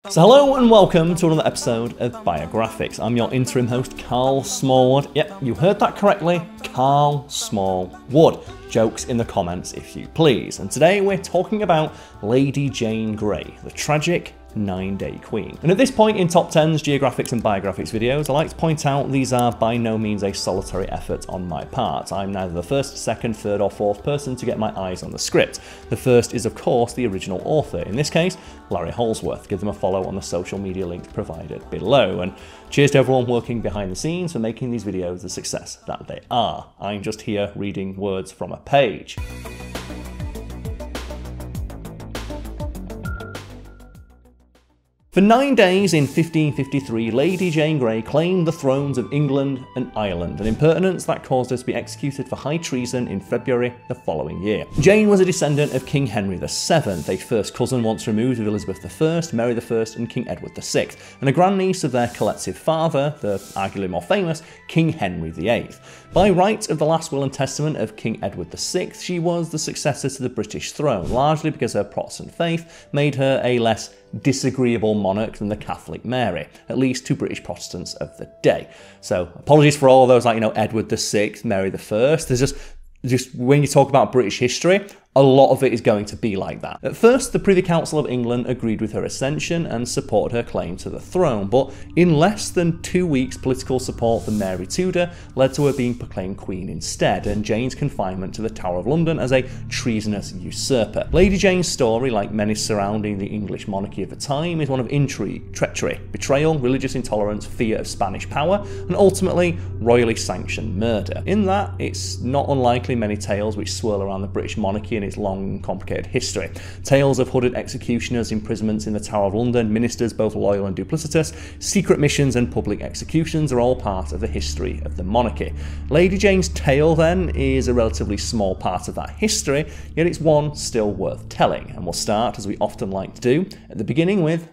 So hello and welcome to another episode of Biographics. I'm your interim host, Carl Smallwood. Yep, you heard that correctly, Carl Smallwood. Jokes in the comments if you please. And today we're talking about Lady Jane Grey, the tragic 9-day queen. And at this point in Top 10's Geographics and Biographics videos, I like to point out these are by no means a solitary effort on my part. I'm neither the first, second, third or fourth person to get my eyes on the script. The first is of course the original author, in this case Larry Holsworth. Give them a follow on the social media links provided below. And cheers to everyone working behind the scenes for making these videos the success that they are. I'm just here reading words from a page. For 9 days in 1553, Lady Jane Grey claimed the thrones of England and Ireland, an impertinence that caused her to be executed for high treason in February the following year. Jane was a descendant of King Henry VII, a first cousin once removed of Elizabeth I, Mary I and King Edward VI, and a grandniece of their collective father, the arguably more famous King Henry VIII. By right of the last will and testament of King Edward VI, she was the successor to the British throne, largely because her Protestant faith made her a less disagreeable monarch than the Catholic Mary, at least to British Protestants of the day. So apologies for all those like, Edward VI, Mary I. There's just when you talk about British history, a lot of it is going to be like that. At first, the Privy Council of England agreed with her ascension and supported her claim to the throne, but in less than 2 weeks, political support for Mary Tudor led to her being proclaimed queen instead, and Jane's confinement to the Tower of London as a treasonous usurper. Lady Jane's story, like many surrounding the English monarchy of the time, is one of intrigue, treachery, betrayal, religious intolerance, fear of Spanish power, and ultimately royally sanctioned murder. In that, it's not unlikely many tales which swirl around the British monarchy and its long, complicated history. Tales of hooded executioners, imprisonments in the Tower of London, ministers both loyal and duplicitous, secret missions and public executions are all part of the history of the monarchy. Lady Jane's tale, then, is a relatively small part of that history, yet it's one still worth telling, and we'll start, as we often like to do, at the beginning with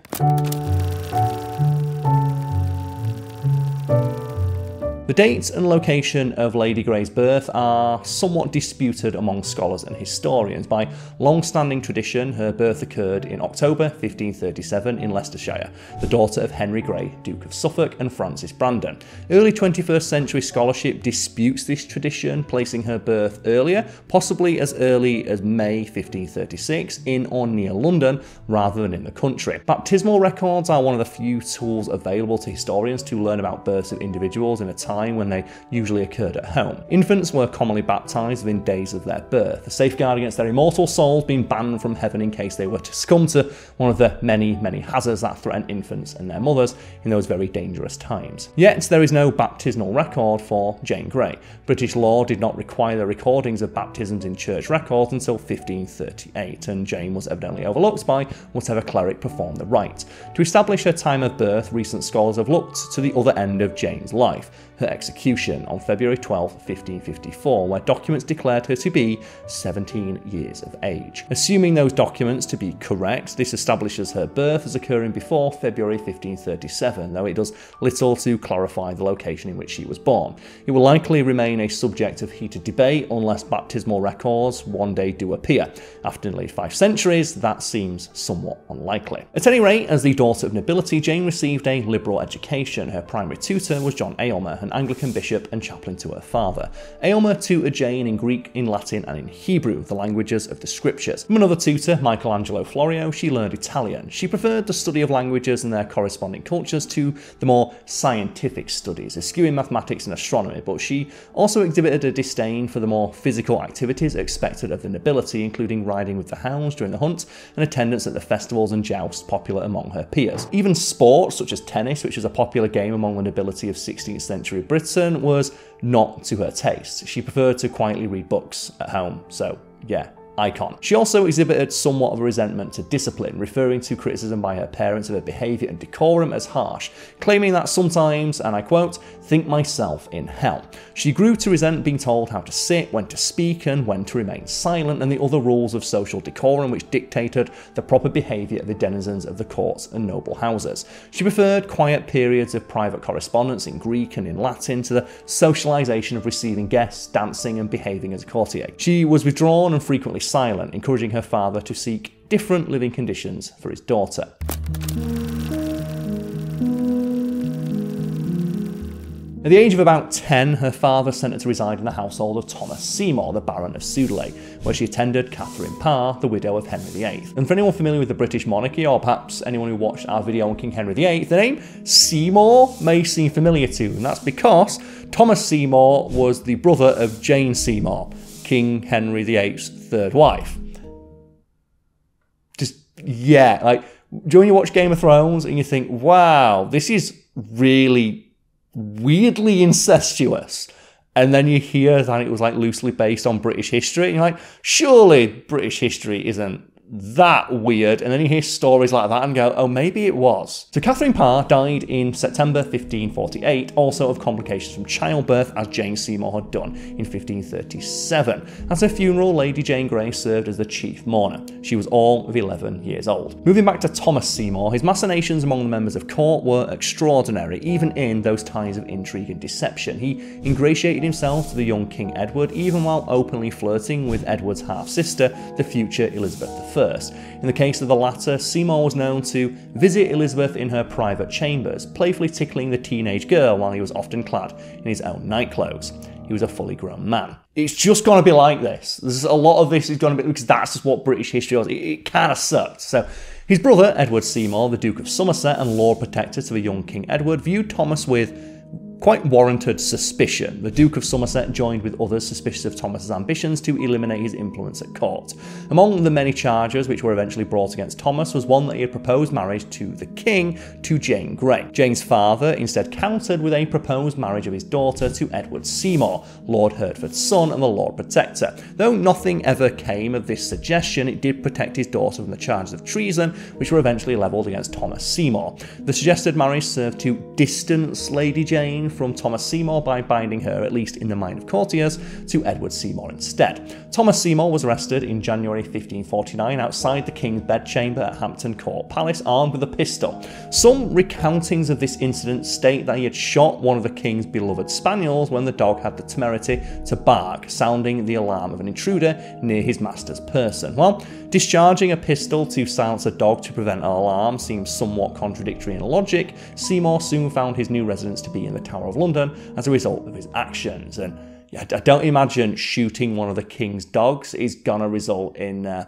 the date and location of Lady Grey's birth are somewhat disputed among scholars and historians. By long-standing tradition, her birth occurred in October 1537 in Leicestershire, the daughter of Henry Grey, Duke of Suffolk, and Frances Brandon. Early 21st century scholarship disputes this tradition, placing her birth earlier, possibly as early as May 1536, in or near London, rather than in the country. Baptismal records are one of the few tools available to historians to learn about births of individuals in a time when they usually occurred at home. Infants were commonly baptised within days of their birth, a safeguard against their immortal souls being banned from heaven in case they were to succumb to one of the many hazards that threaten infants and their mothers in those very dangerous times. Yet there is no baptismal record for Jane Grey. British law did not require the recordings of baptisms in church records until 1538, and Jane was evidently overlooked by whatever cleric performed the rite. To establish her time of birth, recent scholars have looked to the other end of Jane's life, her execution on February 12, 1554, where documents declared her to be 17 years of age. Assuming those documents to be correct, this establishes her birth as occurring before February 1537, though it does little to clarify the location in which she was born. It will likely remain a subject of heated debate unless baptismal records one day do appear. After nearly 5 centuries, that seems somewhat unlikely. At any rate, as the daughter of nobility, Jane received a liberal education. Her primary tutor was John Aylmer, an Anglican bishop and chaplain to her father. Aylmer tutored Jane in Greek, in Latin and in Hebrew, the languages of the scriptures. From another tutor, Michelangelo Florio, she learned Italian. She preferred the study of languages and their corresponding cultures to the more scientific studies, eschewing mathematics and astronomy, but she also exhibited a disdain for the more physical activities expected of the nobility, including riding with the hounds during the hunt and attendance at the festivals and jousts popular among her peers. Even sports such as tennis, which was a popular game among the nobility of 16th century Britain, was not to her taste. She preferred to quietly read books at home, so yeah. Icon. She also exhibited somewhat of a resentment to discipline, referring to criticism by her parents of her behaviour and decorum as harsh, claiming that sometimes, and I quote, "think myself in hell." She grew to resent being told how to sit, when to speak, and when to remain silent, and the other rules of social decorum which dictated the proper behaviour of the denizens of the courts and noble houses. She preferred quiet periods of private correspondence in Greek and in Latin to the socialisation of receiving guests, dancing, and behaving as a courtier. She was withdrawn and frequently silent, encouraging her father to seek different living conditions for his daughter. At the age of about 10, her father sent her to reside in the household of Thomas Seymour, the Baron of Sudeley, where she attended Catherine Parr, the widow of Henry VIII. And for anyone familiar with the British monarchy, or perhaps anyone who watched our video on King Henry VIII, the name Seymour may seem familiar to you, and that's because Thomas Seymour was the brother of Jane Seymour, King Henry VIII's third wife. Yeah, like, when you watch Game of Thrones and you think, wow, this is really weirdly incestuous, and then you hear that it was like loosely based on British history, and you're like, surely British history isn't that weird, and then you hear stories like that and go, oh, maybe it was. So Catherine Parr died in September 1548, also of complications from childbirth, as Jane Seymour had done in 1537. At her funeral, Lady Jane Grey served as the chief mourner. She was all of 11 years old. Moving back to Thomas Seymour, his machinations among the members of court were extraordinary, even in those times of intrigue and deception. He ingratiated himself to the young King Edward, even while openly flirting with Edward's half-sister, the future Elizabeth I. In the case of the latter, Seymour was known to visit Elizabeth in her private chambers, playfully tickling the teenage girl while he was often clad in his own nightclothes. He was a fully grown man. It's just going to be like this. There's a lot of this is going to be, because that's just what British history was. It kind of sucked. So his brother, Edward Seymour, the Duke of Somerset and Lord Protector to the young King Edward, viewed Thomas with quite warranted suspicion. The Duke of Somerset joined with others suspicious of Thomas's ambitions to eliminate his influence at court. Among the many charges which were eventually brought against Thomas was one that he had proposed marriage to the king to Jane Grey. Jane's father instead countered with a proposed marriage of his daughter to Edward Seymour, Lord Hertford's son and the Lord Protector. Though nothing ever came of this suggestion, it did protect his daughter from the charges of treason, which were eventually levelled against Thomas Seymour. The suggested marriage served to distance Lady Jane from Thomas Seymour by binding her, at least in the mind of courtiers, to Edward Seymour instead. Thomas Seymour was arrested in January 1549 outside the King's bedchamber at Hampton Court Palace, armed with a pistol. Some recountings of this incident state that he had shot one of the King's beloved spaniels when the dog had the temerity to bark, sounding the alarm of an intruder near his master's person. Well, discharging a pistol to silence a dog to prevent an alarm seems somewhat contradictory in logic. Seymour soon found his new residence to be in the Tower of London as a result of his actions, and yeah, I don't imagine shooting one of the King's dogs is gonna result in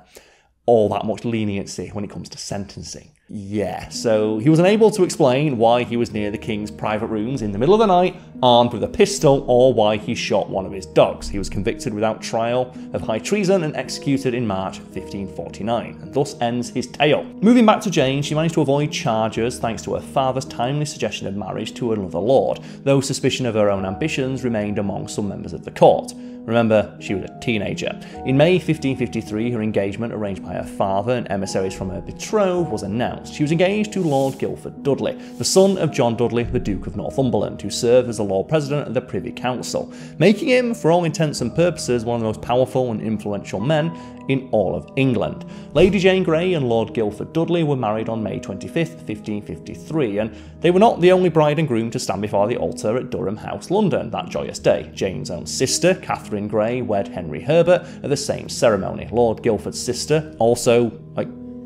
all that much leniency when it comes to sentencing. Yeah, so he was unable to explain why he was near the King's private rooms in the middle of the night, armed with a pistol, or why he shot one of his dogs. He was convicted without trial of high treason and executed in March 1549, and thus ends his tale. Moving back to Jane, she managed to avoid charges thanks to her father's timely suggestion of marriage to another lord, though suspicion of her own ambitions remained among some members of the court. Remember, she was a teenager. In May 1553, her engagement, arranged by her father and emissaries from her betrothed, was announced. She was engaged to Lord Guildford Dudley, the son of John Dudley, the Duke of Northumberland, who served as the Lord President of the Privy Council, making him, for all intents and purposes, one of the most powerful and influential men in all of England. Lady Jane Grey and Lord Guildford Dudley were married on May 25th, 1553, and they were not the only bride and groom to stand before the altar at Durham House, London, that joyous day. Jane's own sister, Catherine Grey, wed Henry Herbert at the same ceremony. Lord Guildford's sister, also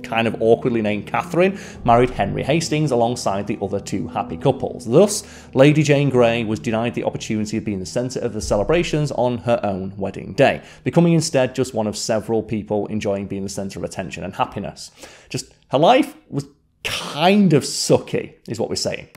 kind of awkwardly named Catherine, married Henry Hastings alongside the other two happy couples. Thus, Lady Jane Grey was denied the opportunity of being the centre of the celebrations on her own wedding day, becoming instead just one of several people enjoying being the centre of attention and happiness. Just, her life was kind of sucky, is what we're saying.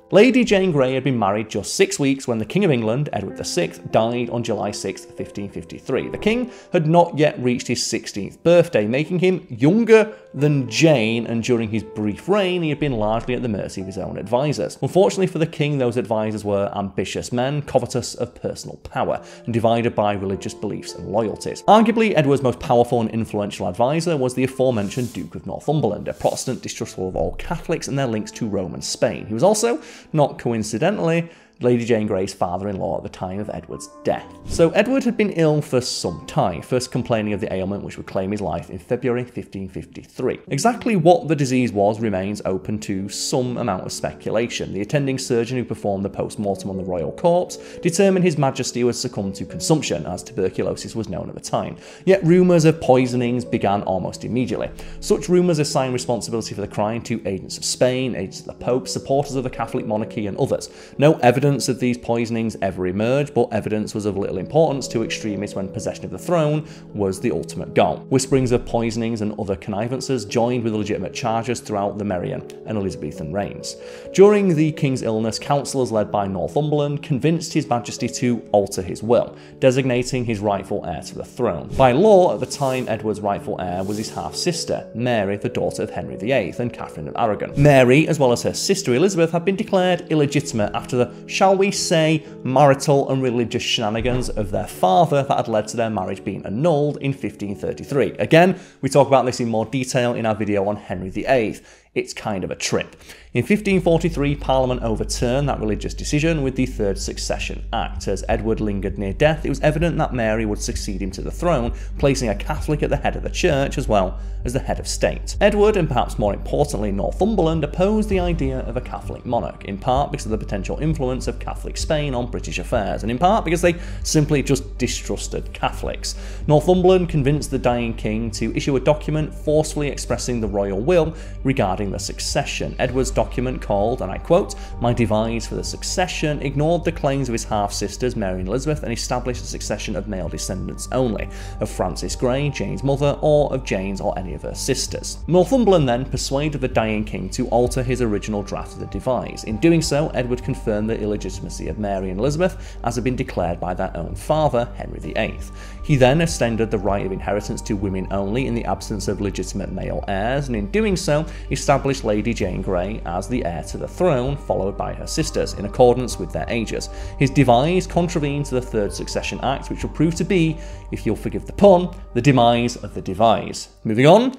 Lady Jane Grey had been married just 6 weeks when the King of England, Edward VI, died on July 6, 1553. The King had not yet reached his 16th birthday, making him younger than Jane, and during his brief reign he had been largely at the mercy of his own advisors. Unfortunately for the King, those advisors were ambitious men, covetous of personal power, and divided by religious beliefs and loyalties. Arguably, Edward's most powerful and influential advisor was the aforementioned Duke of Northumberland, a Protestant distrustful of all Catholics and their links to Rome and Spain. He was also, not coincidentally, Lady Jane Grey's father-in-law at the time of Edward's death. So Edward had been ill for some time, first complaining of the ailment which would claim his life in February 1553. Exactly what the disease was remains open to some amount of speculation. The attending surgeon who performed the post-mortem on the royal corpse determined His Majesty would succumb to consumption, as tuberculosis was known at the time. Yet rumours of poisonings began almost immediately. Such rumours assigned responsibility for the crime to agents of Spain, agents of the Pope, supporters of the Catholic monarchy and others. No evidence of these poisonings ever emerged, but evidence was of little importance to extremists when possession of the throne was the ultimate goal. Whisperings of poisonings and other connivances joined with legitimate charges throughout the Marian and Elizabethan reigns. During the king's illness, councillors led by Northumberland convinced His Majesty to alter his will, designating his rightful heir to the throne. By law, at the time, Edward's rightful heir was his half-sister, Mary, the daughter of Henry VIII and Catherine of Aragon. Mary, as well as her sister Elizabeth, had been declared illegitimate after the, shall we say, marital and religious shenanigans of their father that had led to their marriage being annulled in 1533. Again, we talk about this in more detail in our video on Henry VIII. It's kind of a trip. In 1543, Parliament overturned that religious decision with the Third Succession Act. As Edward lingered near death, it was evident that Mary would succeed him to the throne, placing a Catholic at the head of the church as well as the head of state. Edward, and perhaps more importantly Northumberland, opposed the idea of a Catholic monarch, in part because of the potential influence of Catholic Spain on British affairs, and in part because they simply just distrusted Catholics. Northumberland convinced the dying king to issue a document forcefully expressing the royal will regarding the succession. Edward's document called, and I quote, "My devise for the succession," ignored the claims of his half-sisters Mary and Elizabeth and established a succession of male descendants only, of Frances Grey, Jane's mother, or of Jane's or any of her sisters. Northumberland then persuaded the dying king to alter his original draft of the devise. In doing so, Edward confirmed the illegitimacy of Mary and Elizabeth as had been declared by their own father, Henry VIII. He then extended the right of inheritance to women only in the absence of legitimate male heirs, and in doing so, established Lady Jane Grey as the heir to the throne, followed by her sisters, in accordance with their ages. His devise contravened to the Third Succession Act, which will prove to be, if you'll forgive the pun, the demise of the devise. Moving on.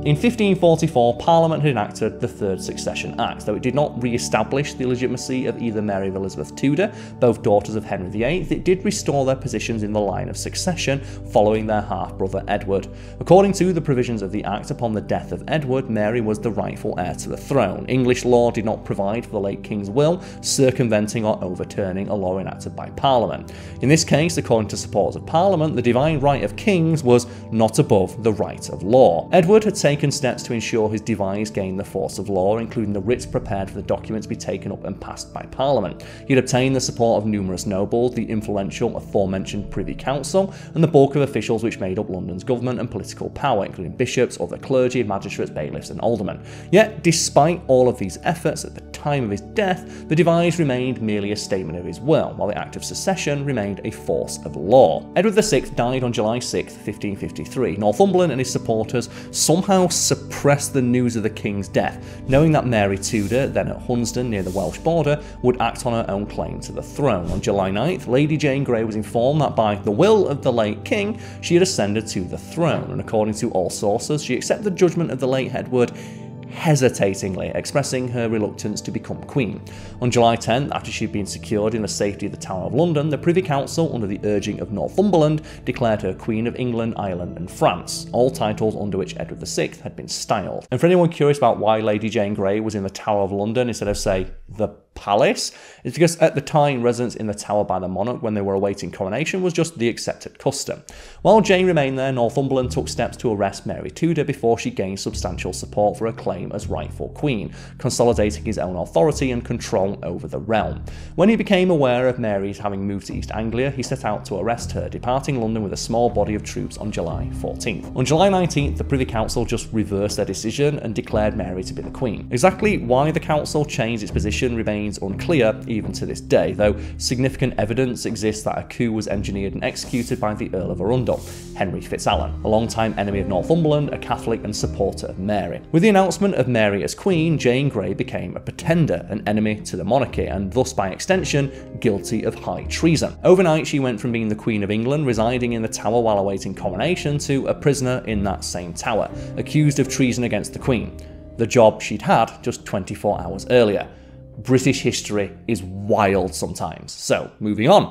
In 1544, Parliament had enacted the Third Succession Act, though it did not re-establish the legitimacy of either Mary or Elizabeth Tudor, both daughters of Henry VIII, it did restore their positions in the line of succession following their half-brother Edward. According to the provisions of the Act, upon the death of Edward, Mary was the rightful heir to the throne. English law did not provide for the late king's will, circumventing or overturning a law enacted by Parliament. In this case, according to supporters of Parliament, the divine right of kings was not above the right of law. Edward had taken steps to ensure his devise gained the force of law, including the writs prepared for the document to be taken up and passed by Parliament. He had obtained the support of numerous nobles, the influential aforementioned Privy Council, and the bulk of officials which made up London's government and political power, including bishops, other clergy, magistrates, bailiffs, and aldermen. Yet, despite all of these efforts, at the time of his death, the devise remained merely a statement of his will, while the Act of Succession remained a force of law. Edward VI died on July 6, 1553. Northumberland and his supporters somehow suppressed the news of the king's death, knowing that Mary Tudor, then at Hunsdon near the Welsh border, would act on her own claim to the throne. On July 9th, Lady Jane Grey was informed that by the will of the late king, she had ascended to the throne, and according to all sources, she accepted the judgment of the late Edward hesitatingly, expressing her reluctance to become queen. On July 10th, after she'd been secured in the safety of the Tower of London, the Privy Council, under the urging of Northumberland, declared her Queen of England, Ireland and France, all titles under which Edward VI had been styled. And for anyone curious about why Lady Jane Grey was in the Tower of London instead of, say, the palace, it's because at the time residence in the Tower by the monarch when they were awaiting coronation was just the accepted custom. While Jane remained there, Northumberland took steps to arrest Mary Tudor before she gained substantial support for her claim as rightful queen, consolidating his own authority and control over the realm. When he became aware of Mary's having moved to East Anglia, he set out to arrest her, departing London with a small body of troops on July 14th. On July 19th, the Privy Council just reversed their decision and declared Mary to be the queen. Exactly why the council changed its position remains unclear even to this day, though significant evidence exists that a coup was engineered and executed by the Earl of Arundel, Henry VIII, a longtime enemy of Northumberland, a Catholic and supporter of Mary. With the announcement of Mary as queen, Jane Grey became a pretender, an enemy to the monarchy, and thus by extension, guilty of high treason. Overnight, she went from being the Queen of England, residing in the Tower while awaiting coronation, to a prisoner in that same tower, accused of treason against the Queen. the job she'd had just 24 hours earlier. British history is wild sometimes. So, moving on.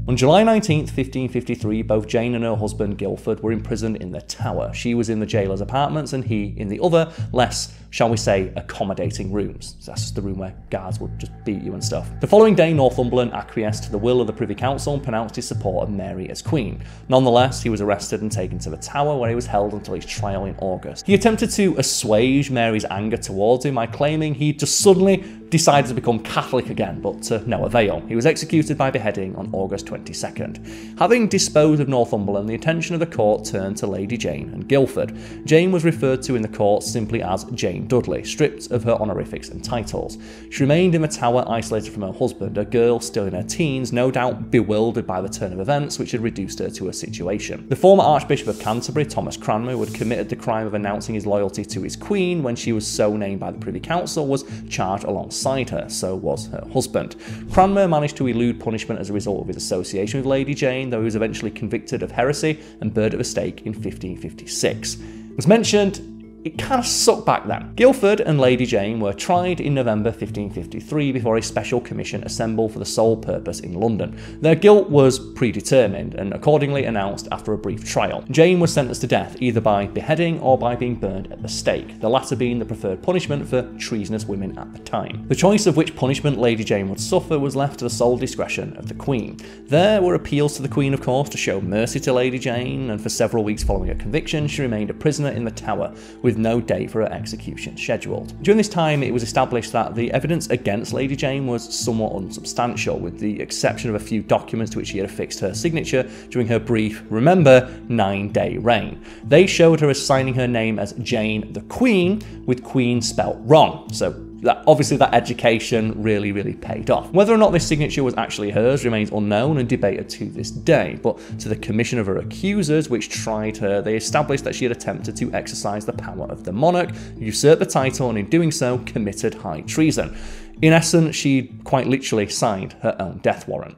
On July 19, 1553, both Jane and her husband Guildford were imprisoned in the Tower. She was in the jailer's apartments and he in the other, less, shall we say, accommodating rooms. So that's just the room where guards would just beat you and stuff. The following day, Northumberland acquiesced to the will of the Privy Council and pronounced his support of Mary as Queen. Nonetheless, he was arrested and taken to the Tower, where he was held until his trial in August. He attempted to assuage Mary's anger towards him by claiming he just suddenly decided to become Catholic again, but to no avail. He was executed by beheading on August 22nd. Having disposed of Northumberland, the attention of the court turned to Lady Jane and Guildford. Jane was referred to in the court simply as Jane Dudley, stripped of her honorifics and titles. She remained in the Tower isolated from her husband, a girl still in her teens, no doubt bewildered by the turn of events which had reduced her to her situation. The former Archbishop of Canterbury, Thomas Cranmer, who had committed the crime of announcing his loyalty to his Queen when she was so named by the Privy Council, was charged alongside her, so was her husband. Cranmer managed to elude punishment as a result of his association with Lady Jane, though he was eventually convicted of heresy and burned at the stake in 1556. As mentioned, it kind of sucked back then. Guildford and Lady Jane were tried in November 1553 before a special commission assembled for the sole purpose in London. Their guilt was predetermined and accordingly announced after a brief trial. Jane was sentenced to death either by beheading or by being burned at the stake, the latter being the preferred punishment for treasonous women at the time. The choice of which punishment Lady Jane would suffer was left to the sole discretion of the Queen. There were appeals to the Queen, of course, to show mercy to Lady Jane, and for several weeks following her conviction, she remained a prisoner in the Tower, with no date for her execution scheduled. During this time, it was established that the evidence against Lady Jane was somewhat unsubstantial, with the exception of a few documents to which she had affixed her signature during her brief, remember, 9-day reign. They showed her as signing her name as Jane the Queen, with Queen spelt wrong, so obviously that education really paid off. Whether or not this signature was actually hers remains unknown and debated to this day, but to the commission of her accusers, which tried her, they established that she had attempted to exercise the power of the monarch, usurp the title, and in doing so committed high treason. In essence, she quite literally signed her own death warrant.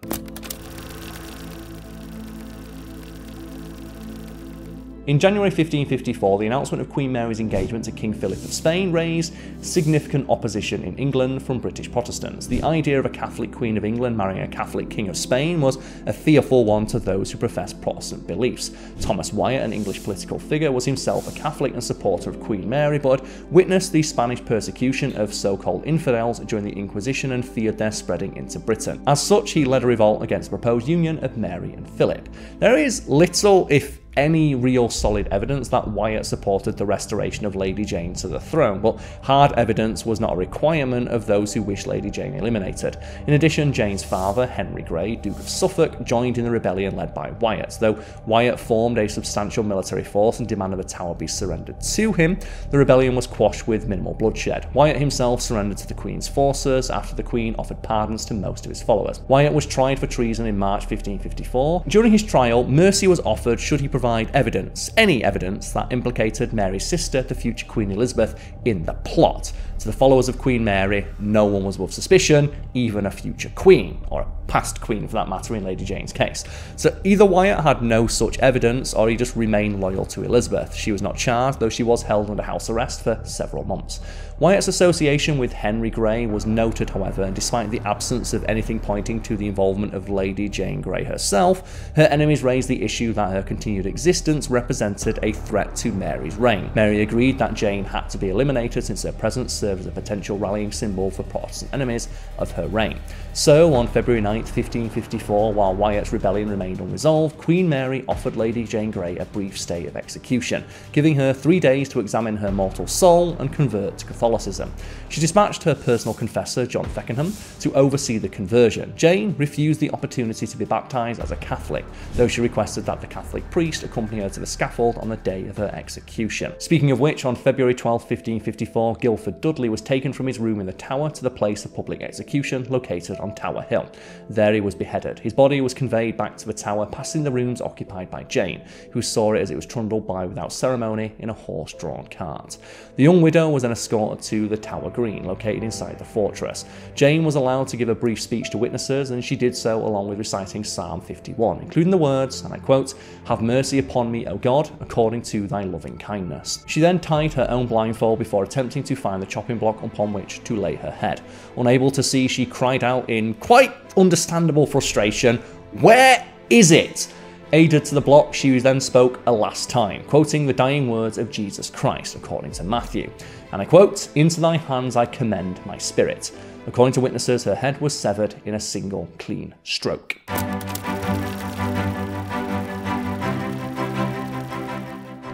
In January 1554, the announcement of Queen Mary's engagement to King Philip of Spain raised significant opposition in England from British Protestants. The idea of a Catholic Queen of England marrying a Catholic King of Spain was a fearful one to those who professed Protestant beliefs. Thomas Wyatt, an English political figure, was himself a Catholic and supporter of Queen Mary, but had witnessed the Spanish persecution of so-called infidels during the Inquisition and feared their spreading into Britain. As such, he led a revolt against the proposed union of Mary and Philip. There is little, if any real solid evidence that Wyatt supported the restoration of Lady Jane to the throne, but hard evidence was not a requirement of those who wished Lady Jane eliminated. In addition, Jane's father, Henry Grey, Duke of Suffolk, joined in the rebellion led by Wyatt. Though Wyatt formed a substantial military force and demanded the Tower be surrendered to him, the rebellion was quashed with minimal bloodshed. Wyatt himself surrendered to the Queen's forces after the Queen offered pardons to most of his followers. Wyatt was tried for treason in March 1554. During his trial, mercy was offered should he provide evidence, any evidence, that implicated Mary's sister, the future Queen Elizabeth, in the plot. To the followers of Queen Mary, no one was above suspicion, even a future queen, or a past queen for that matter in Lady Jane's case. So either Wyatt had no such evidence, or he just remained loyal to Elizabeth. She was not charged, though she was held under house arrest for several months. Wyatt's association with Henry Grey was noted, however, and despite the absence of anything pointing to the involvement of Lady Jane Grey herself, her enemies raised the issue that her continued existence represented a threat to Mary's reign. Mary agreed that Jane had to be eliminated since her presence served as a potential rallying symbol for Protestant enemies of her reign. So, on February 9, 1554, while Wyatt's rebellion remained unresolved, Queen Mary offered Lady Jane Grey a brief stay of execution, giving her 3 days to examine her mortal soul and convert to Catholicism. She dispatched her personal confessor, John Feckenham, to oversee the conversion. Jane refused the opportunity to be baptised as a Catholic, though she requested that the Catholic priest accompany her to the scaffold on the day of her execution. Speaking of which, on February 12, 1554, Guildford Dudley Dudley was taken from his room in the Tower to the place of public execution located on Tower Hill. There he was beheaded. His body was conveyed back to the Tower, passing the rooms occupied by Jane, who saw it as it was trundled by without ceremony in a horse-drawn cart. The young widow was then escorted to the Tower Green, located inside the fortress. Jane was allowed to give a brief speech to witnesses, and she did so along with reciting Psalm 51, including the words, and I quote, "Have mercy upon me, O God, according to thy loving kindness." She then tied her own blindfold before attempting to find the chopping block upon which to lay her head. Unable to see, she cried out in quite understandable frustration, "Where is it?" Aided to the block, she then spoke a last time, quoting the dying words of Jesus Christ, according to Matthew. And I quote, "Into thy hands I commend my spirit." According to witnesses, her head was severed in a single clean stroke.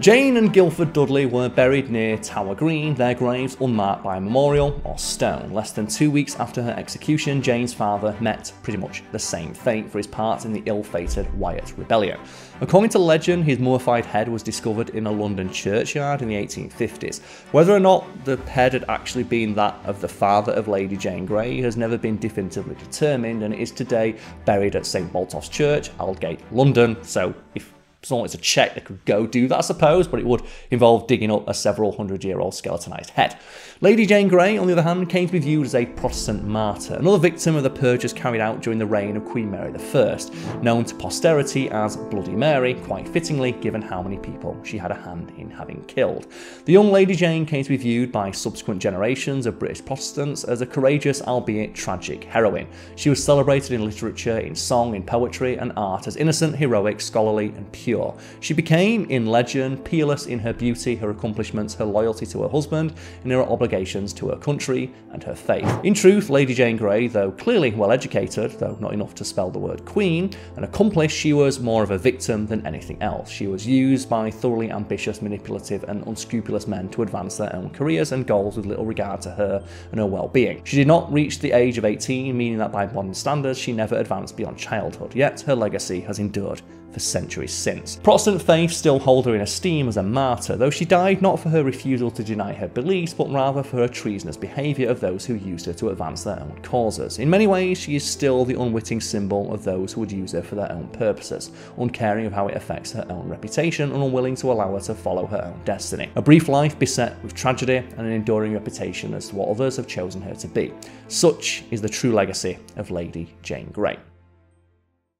Jane and Guildford Dudley were buried near Tower Green, their graves unmarked by a memorial or stone. Less than 2 weeks after her execution, Jane's father met pretty much the same fate for his part in the ill-fated Wyatt Rebellion. According to legend, his mummified head was discovered in a London churchyard in the 1850s. Whether or not the head had actually been that of the father of Lady Jane Grey has never been definitively determined, and it is today buried at St Botolph's Church, Aldgate, London. So if someone wanted to check, they could go do that, I suppose, but it would involve digging up a several hundred-year-old skeletonized head. Lady Jane Grey, on the other hand, came to be viewed as a Protestant martyr, another victim of the purges carried out during the reign of Queen Mary I, known to posterity as Bloody Mary, quite fittingly given how many people she had a hand in having killed. The young Lady Jane came to be viewed by subsequent generations of British Protestants as a courageous, albeit tragic, heroine. She was celebrated in literature, in song, in poetry and art as innocent, heroic, scholarly and pure. She became, in legend, peerless in her beauty, her accomplishments, her loyalty to her husband, and her obligations to her country and her faith. In truth, Lady Jane Grey, though clearly well educated, though not enough to spell the word queen, and accomplished, she was more of a victim than anything else. She was used by thoroughly ambitious, manipulative and unscrupulous men to advance their own careers and goals with little regard to her and her well-being. She did not reach the age of 18, meaning that by modern standards she never advanced beyond childhood, yet her legacy has endured for centuries since. Protestant faith still hold her in esteem as a martyr, though she died not for her refusal to deny her beliefs, but rather for her treasonous behaviour of those who used her to advance their own causes. In many ways, she is still the unwitting symbol of those who would use her for their own purposes, uncaring of how it affects her own reputation and unwilling to allow her to follow her own destiny. A brief life beset with tragedy and an enduring reputation as to what others have chosen her to be. Such is the true legacy of Lady Jane Grey.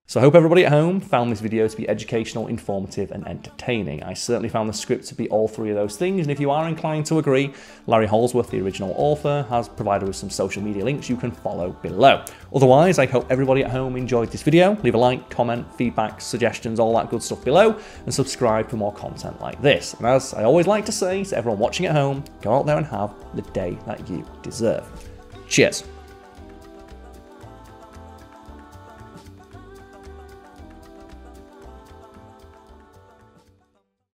So I hope everybody at home found this video to be educational, informative and entertaining. I certainly found the script to be all three of those things, and if you are inclined to agree, Larry Holdsworth, the original author, has provided with some social media links you can follow below. Otherwise, I hope everybody at home enjoyed this video. Leave a like, comment, feedback, suggestions, all that good stuff below, and subscribe for more content like this. And as I always like to say to everyone watching at home, go out there and have the day that you deserve. Cheers.